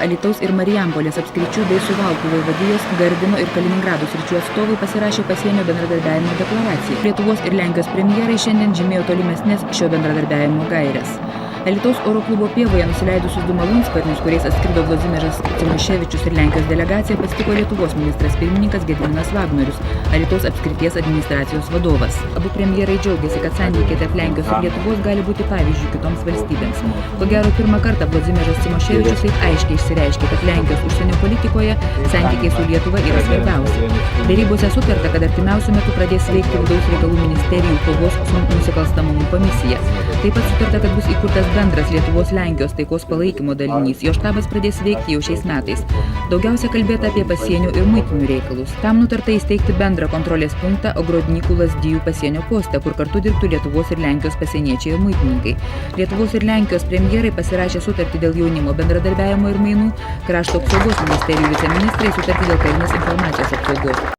Alytaus ir Marijampolės apskričių bei Suvalkų vaivadijos, Gardino ir Kaliningrado sričių atstovai pasirašė pasienio bendradarbiavimo deklaraciją. Lietuvos ir Lenkijos premjerai šiandien žymėjo tolimesnės šio bendradarbiavimo gaires. Alytaus oro klubo Pievoje nusileidusius du malūnsparnius, kuriais atskrido Vladimiras Cimoševičius ir Lenkijos delegacija, pasitiko Lietuvos ministras pirmininkas Gediminas Vagnorius, Alytaus apskrities administracijos vadovas. Abu premjerai džiaugiasi, kad santykiai tarp Lenkijos ir Lietuvos gali būti pavyzdžių kitoms valstybėms. Ko gero, pirmą kartą Vladimiras Cimoševičius taip aiškiai išsireiškė, kad Lenkijos užsienio politikoje santykiai su Lietuva yra svarbiausi. Derybose sutarta, kad artimiausiu metu pradės veikti vidaus reikalų ministerijų kovos su nusikalstamumu komisija. Taip pat sutarta, kad bus įkurtas bendras Lietuvos-Lenkijos taikos palaikymo dalinys. Jo štabas pradės veikti jau šiais metais. Daugiausia kalbėta apie pasienio ir muitinių reikalus. Tam nutarta įsteigti bendrą kontrolės punktą Ogrodnikų Lazdijų pasienio poste, kur kartu dirbtų Lietuvos ir Lenkijos pasieniečiai ir muitininkai. Lietuvos ir Lenkijos premjerai pasirašė sutartį dėl jaunimo bendradarbiavimo ir mainų, krašto apsaugos ministerijų viceministrai sutartį dėl karinės informacijos apsaugos.